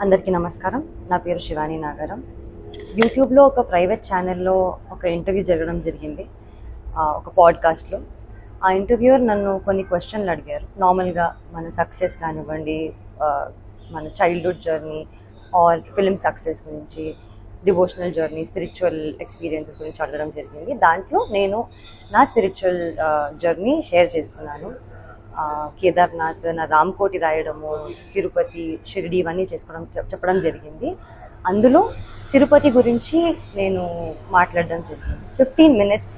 అందరికీ నమస్కారం. నా పేరు శివాని నాగరం. యూట్యూబ్లో ఒక ప్రైవేట్ ఛానల్లో ఒక ఇంటర్వ్యూ జరగడం జరిగింది, ఒక పాడ్కాస్ట్లో. ఆ ఇంటర్వ్యూయర్ నన్ను కొన్ని క్వశ్చన్లు అడిగారు. నార్మల్గా మన సక్సెస్ కానివ్వండి, మన childhood journey or film success గురించి, డివోషనల్ జర్నీ, స్పిరిచువల్ ఎక్స్పీరియన్సెస్ గురించి అడగడం జరిగింది. దాంట్లో నేను నా స్పిరిచువల్ జర్నీ షేర్ చేసుకున్నాను. కేదార్నాథ్, నా రామ్కోటి రాయడము, తిరుపతి, షిరిడి ఇవన్నీ చెప్పడం జరిగింది. అందులో తిరుపతి గురించి నేను మాట్లాడడం జరిగింది. 15 minutes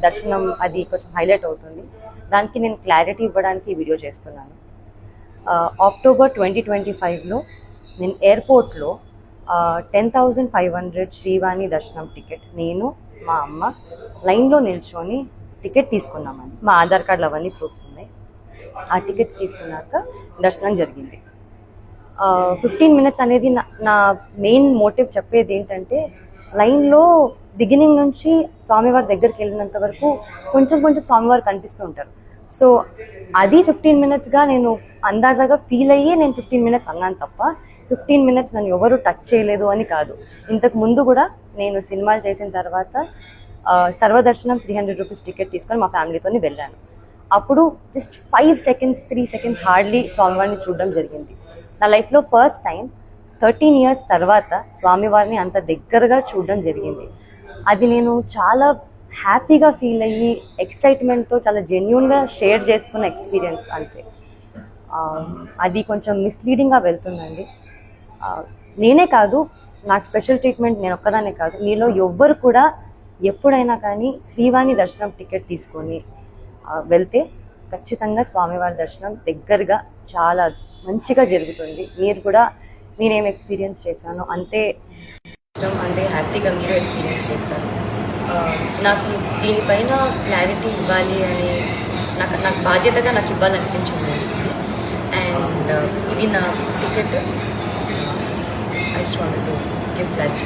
దర్శనం, అది కొంచెం హైలైట్ అవుతుంది. దానికి నేను క్లారిటీ ఇవ్వడానికి ఈ వీడియో చేస్తున్నాను. అక్టోబర్ 2025లో నేను ఎయిర్పోర్ట్లో 10,500 శ్రీవాణి దర్శనం టికెట్ నేను, మా అమ్మ లైన్లో నిల్చొని టికెట్ తీసుకున్నామని. మా ఆధార్ కార్డులు అవన్నీ ప్రూఫ్స్ ఉన్నాయి. ఆ టికెట్స్ తీసుకున్నాక దర్శనం జరిగింది. 15 minutes అనేది నా మెయిన్ మోటివ్ చెప్పేది ఏంటంటే, లైన్లో బిగినింగ్ నుంచి స్వామివారి దగ్గరికి వెళ్ళినంత వరకు కొంచెం స్వామివారు కనిపిస్తూ ఉంటారు. సో అది 15 minutesగా నేను అందాజాగా ఫీల్ అయ్యి నేను 15 minutes అన్నాను తప్ప 15 minutes నన్ను ఎవరు టచ్ చేయలేదు అని కాదు. ఇంతకు ముందు కూడా నేను సినిమాలు చేసిన తర్వాత సర్వదర్శనం 300 rupees టికెట్ తీసుకొని మా ఫ్యామిలీతో వెళ్ళాను. అప్పుడు జస్ట్ 5 seconds 3 seconds హార్డ్లీ స్వామివారిని చూడడం జరిగింది. నా లైఫ్లో ఫస్ట్ టైం 13 years తర్వాత స్వామివారిని అంత దగ్గరగా చూడడం జరిగింది. అది నేను చాలా హ్యాపీగా ఫీల్ అయ్యి ఎక్సైట్మెంట్తో చాలా జెన్యూన్గా షేర్ చేసుకున్న ఎక్స్పీరియన్స్ అంతే. అది కొంచెం మిస్లీడింగ్గా వెళ్తుందండి. నేనే కాదు, నాకు స్పెషల్ ట్రీట్మెంట్ నేను ఒక్కదానే కాదు, మీలో ఎవ్వరు కూడా ఎప్పుడైనా కానీ శ్రీవాణి దర్శనం టికెట్ తీసుకొని వెళ్తే ఖచ్చితంగా స్వామివారి దర్శనం దగ్గరగా చాలా మంచిగా జరుగుతుంది. మీరు కూడా నేనేం ఎక్స్పీరియన్స్ చేశానో అంతే హ్యాపీగా మీరు ఎక్స్పీరియన్స్ చేస్తారు. నాకు దీనిపైన క్లారిటీ ఇవ్వాలి అని నాకు బాధ్యతగా నాకు ఇవ్వాలనిపించింది. అండ్ ఇది నా ticket. I just want to give that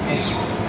thank you.